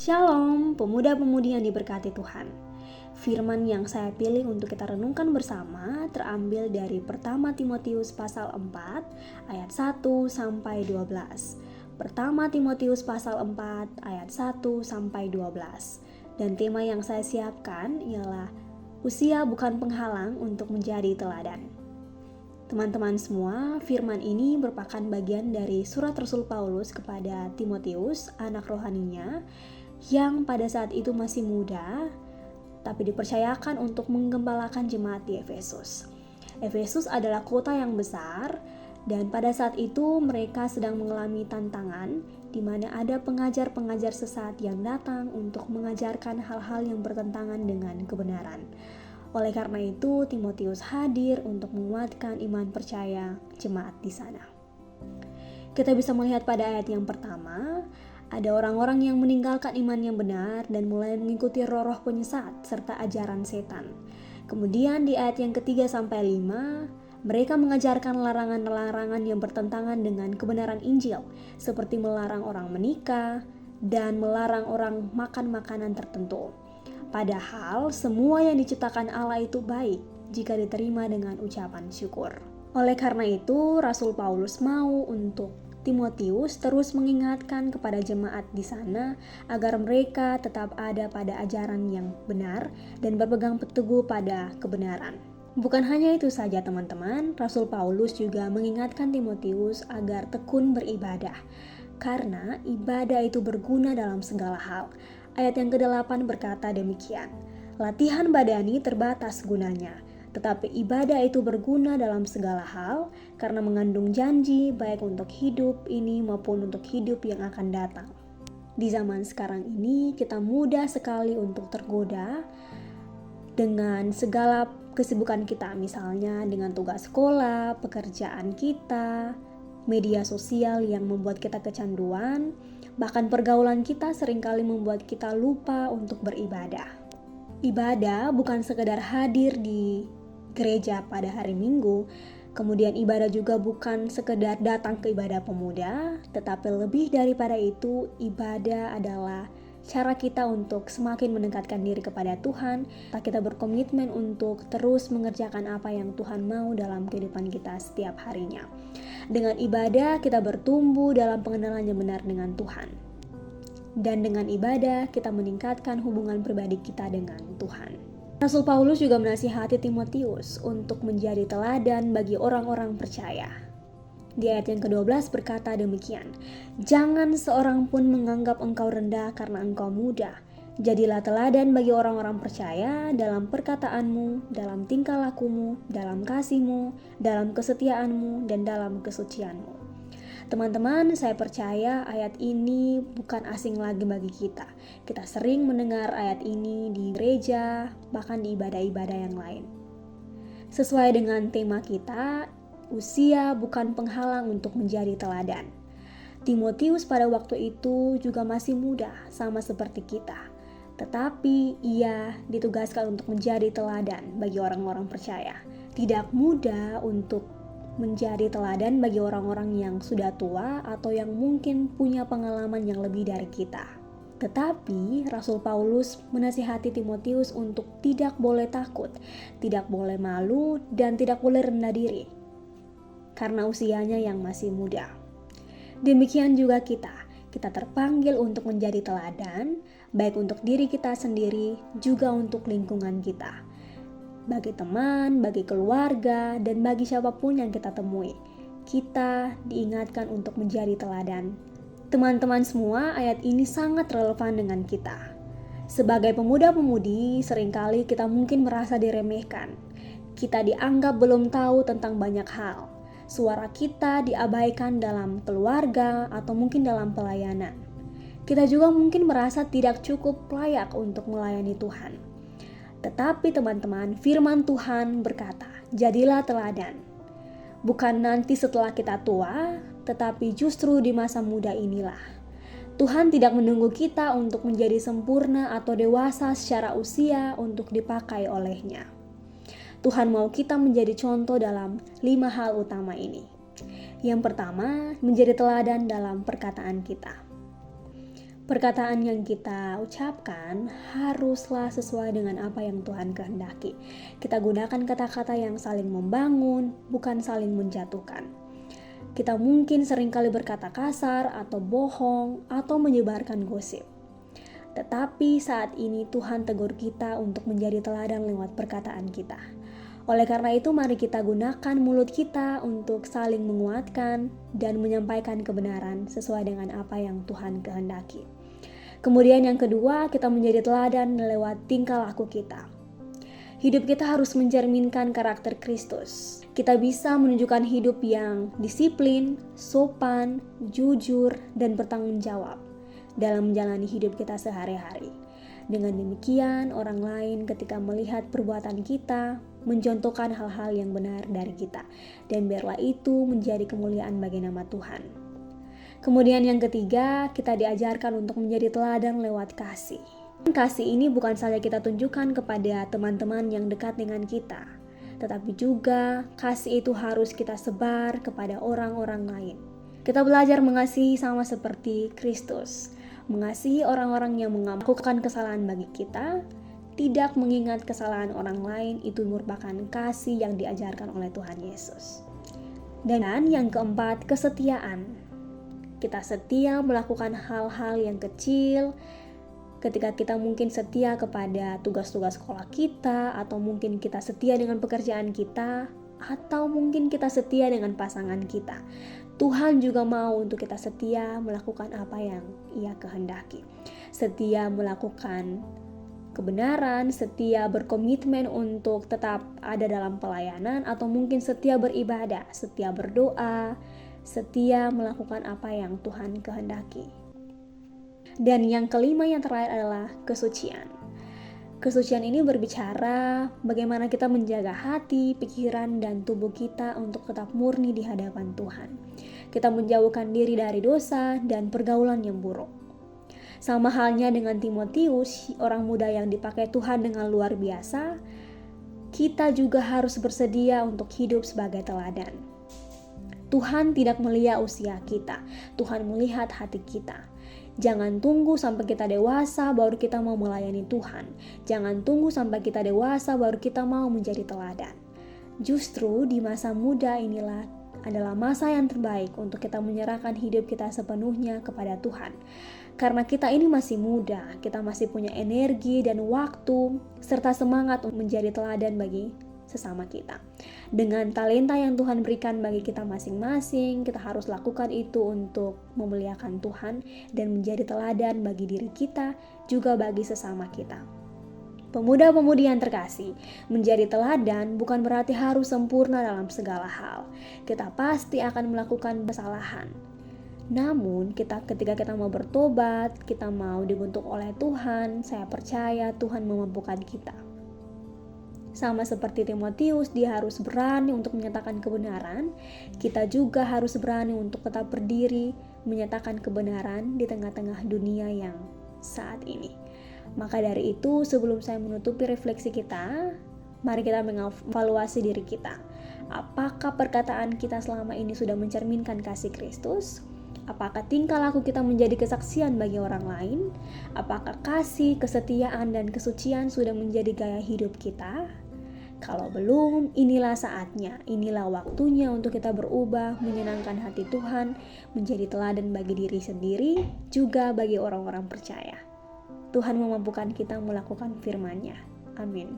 Shalom, pemuda-pemudi yang diberkati Tuhan. Firman yang saya pilih untuk kita renungkan bersama terambil dari pertama Timotius pasal 4 ayat 1 sampai 12. Pertama Timotius pasal 4 ayat 1 sampai 12. Dan tema yang saya siapkan ialah usia bukan penghalang untuk menjadi teladan. Teman-teman semua, firman ini merupakan bagian dari surat Rasul Paulus kepada Timotius, anak rohaninya, yang pada saat itu masih muda, tapi dipercayakan untuk menggembalakan jemaat di Efesus. Efesus adalah kota yang besar, dan pada saat itu mereka sedang mengalami tantangan, di mana ada pengajar-pengajar sesat yang datang untuk mengajarkan hal-hal yang bertentangan dengan kebenaran. Oleh karena itu, Timotius hadir untuk menguatkan iman percaya jemaat di sana. Kita bisa melihat pada ayat yang pertama, ada orang-orang yang meninggalkan iman yang benar dan mulai mengikuti roh-roh penyesat serta ajaran setan. Kemudian di ayat yang ketiga sampai 5, mereka mengajarkan larangan-larangan yang bertentangan dengan kebenaran Injil, seperti melarang orang menikah dan melarang orang makan makanan tertentu. Padahal semua yang diciptakan Allah itu baik jika diterima dengan ucapan syukur. Oleh karena itu, Rasul Paulus mau untuk Timotius terus mengingatkan kepada jemaat di sana agar mereka tetap ada pada ajaran yang benar dan berpegang teguh pada kebenaran. Bukan hanya itu saja teman-teman, Rasul Paulus juga mengingatkan Timotius agar tekun beribadah, karena ibadah itu berguna dalam segala hal. Ayat yang ke-8 berkata demikian, latihan badani terbatas gunanya, tetapi ibadah itu berguna dalam segala hal karena mengandung janji baik untuk hidup ini maupun untuk hidup yang akan datang. Di zaman sekarang ini kita mudah sekali untuk tergoda dengan segala kesibukan kita, misalnya dengan tugas sekolah, pekerjaan kita, media sosial yang membuat kita kecanduan, bahkan pergaulan kita seringkali membuat kita lupa untuk beribadah. Ibadah bukan sekedar hadir di gereja pada hari Minggu, kemudian ibadah juga bukan sekedar datang ke ibadah pemuda, tetapi lebih daripada itu, ibadah adalah cara kita untuk semakin mendekatkan diri kepada Tuhan. Kita berkomitmen untuk terus mengerjakan apa yang Tuhan mau dalam kehidupan kita setiap harinya. Dengan ibadah kita bertumbuh dalam pengenalan yang benar dengan Tuhan. Dan dengan ibadah kita meningkatkan hubungan pribadi kita dengan Tuhan. Rasul Paulus juga menasihati Timotius untuk menjadi teladan bagi orang-orang percaya. Di ayat yang ke-12 berkata demikian, jangan seorang pun menganggap engkau rendah karena engkau muda. Jadilah teladan bagi orang-orang percaya dalam perkataanmu, dalam tingkah lakumu, dalam kasihmu, dalam kesetiaanmu, dan dalam kesucianmu. Teman-teman, saya percaya ayat ini bukan asing lagi bagi kita. Kita sering mendengar ayat ini di gereja, bahkan di ibadah-ibadah yang lain. Sesuai dengan tema kita, usia bukan penghalang untuk menjadi teladan. Timotius pada waktu itu juga masih muda, sama seperti kita. Tetapi ia ditugaskan untuk menjadi teladan bagi orang-orang percaya. Tidak mudah untuk menjadi teladan bagi orang-orang yang sudah tua atau yang mungkin punya pengalaman yang lebih dari kita. Tetapi Rasul Paulus menasihati Timotius untuk tidak boleh takut, tidak boleh malu, dan tidak boleh rendah diri karena usianya yang masih muda. Demikian juga kita terpanggil untuk menjadi teladan, baik untuk diri kita sendiri, juga untuk lingkungan kita. Bagi teman, bagi keluarga, dan bagi siapapun yang kita temui, kita diingatkan untuk menjadi teladan. Teman-teman semua, ayat ini sangat relevan dengan kita. Sebagai pemuda-pemudi, seringkali kita mungkin merasa diremehkan. Kita dianggap belum tahu tentang banyak hal. Suara kita diabaikan dalam keluarga atau mungkin dalam pelayanan. Kita juga mungkin merasa tidak cukup layak untuk melayani Tuhan. Tetapi teman-teman, firman Tuhan berkata, jadilah teladan. Bukan nanti setelah kita tua, tetapi justru di masa muda inilah. Tuhan tidak menunggu kita untuk menjadi sempurna atau dewasa secara usia untuk dipakai olehnya. Tuhan mau kita menjadi contoh dalam 5 hal utama ini. Yang pertama, menjadi teladan dalam perkataan kita. Perkataan yang kita ucapkan haruslah sesuai dengan apa yang Tuhan kehendaki. Kita gunakan kata-kata yang saling membangun, bukan saling menjatuhkan. Kita mungkin seringkali berkata kasar atau bohong atau menyebarkan gosip. Tetapi saat ini Tuhan tegur kita untuk menjadi teladan lewat perkataan kita. Oleh karena itu, mari kita gunakan mulut kita untuk saling menguatkan dan menyampaikan kebenaran sesuai dengan apa yang Tuhan kehendaki. Kemudian yang kedua, kita menjadi teladan lewat tingkah laku kita. Hidup kita harus mencerminkan karakter Kristus. Kita bisa menunjukkan hidup yang disiplin, sopan, jujur, dan bertanggung jawab dalam menjalani hidup kita sehari-hari. Dengan demikian, orang lain ketika melihat perbuatan kita, mencontohkan hal-hal yang benar dari kita, dan biarlah itu menjadi kemuliaan bagi nama Tuhan. Kemudian yang ketiga, kita diajarkan untuk menjadi teladan lewat kasih. Kasih ini bukan saja kita tunjukkan kepada teman-teman yang dekat dengan kita, tetapi juga kasih itu harus kita sebar kepada orang-orang lain. Kita belajar mengasihi sama seperti Kristus, mengasihi orang-orang yang melakukan kesalahan bagi kita, tidak mengingat kesalahan orang lain. Itu merupakan kasih yang diajarkan oleh Tuhan Yesus. Dan yang keempat, kesetiaan. Kita setia melakukan hal-hal yang kecil, ketika kita mungkin setia kepada tugas-tugas sekolah kita, atau mungkin kita setia dengan pekerjaan kita, atau mungkin kita setia dengan pasangan kita. Tuhan juga mau untuk kita setia melakukan apa yang Ia kehendaki. Setia melakukan kebenaran, setia berkomitmen untuk tetap ada dalam pelayanan, atau mungkin setia beribadah, setia berdoa, setia melakukan apa yang Tuhan kehendaki. Dan yang kelima, yang terakhir adalah kesucian. Kesucian ini berbicara bagaimana kita menjaga hati, pikiran, dan tubuh kita untuk tetap murni di hadapan Tuhan. Kita menjauhkan diri dari dosa dan pergaulan yang buruk. Sama halnya dengan Timotius, orang muda yang dipakai Tuhan dengan luar biasa, kita juga harus bersedia untuk hidup sebagai teladan. Tuhan tidak melihat usia kita, Tuhan melihat hati kita. Jangan tunggu sampai kita dewasa baru kita mau melayani Tuhan. Jangan tunggu sampai kita dewasa baru kita mau menjadi teladan. Justru di masa muda inilah adalah masa yang terbaik untuk kita menyerahkan hidup kita sepenuhnya kepada Tuhan. Karena kita ini masih muda, kita masih punya energi dan waktu, serta semangat untuk menjadi teladan bagi sesama kita. Dengan talenta yang Tuhan berikan bagi kita masing-masing, kita harus lakukan itu untuk memuliakan Tuhan dan menjadi teladan bagi diri kita, juga bagi sesama kita. Pemuda-pemudi yang terkasih, menjadi teladan bukan berarti harus sempurna dalam segala hal. Kita pasti akan melakukan kesalahan. Namun, ketika kita mau bertobat, kita mau dibentuk oleh Tuhan, saya percaya Tuhan memampukan kita. Sama seperti Timotius, dia harus berani untuk menyatakan kebenaran. Kita juga harus berani untuk tetap berdiri, menyatakan kebenaran di tengah-tengah dunia yang saat ini. Maka dari itu, sebelum saya menutupi refleksi kita, mari kita mengevaluasi diri kita. Apakah perkataan kita selama ini sudah mencerminkan kasih Kristus? Apakah tingkah laku kita menjadi kesaksian bagi orang lain? Apakah kasih, kesetiaan, dan kesucian sudah menjadi gaya hidup kita? Kalau belum, inilah saatnya, inilah waktunya untuk kita berubah, menyenangkan hati Tuhan, menjadi teladan bagi diri sendiri, juga bagi orang-orang percaya. Tuhan memampukan kita melakukan firman-Nya. Amin.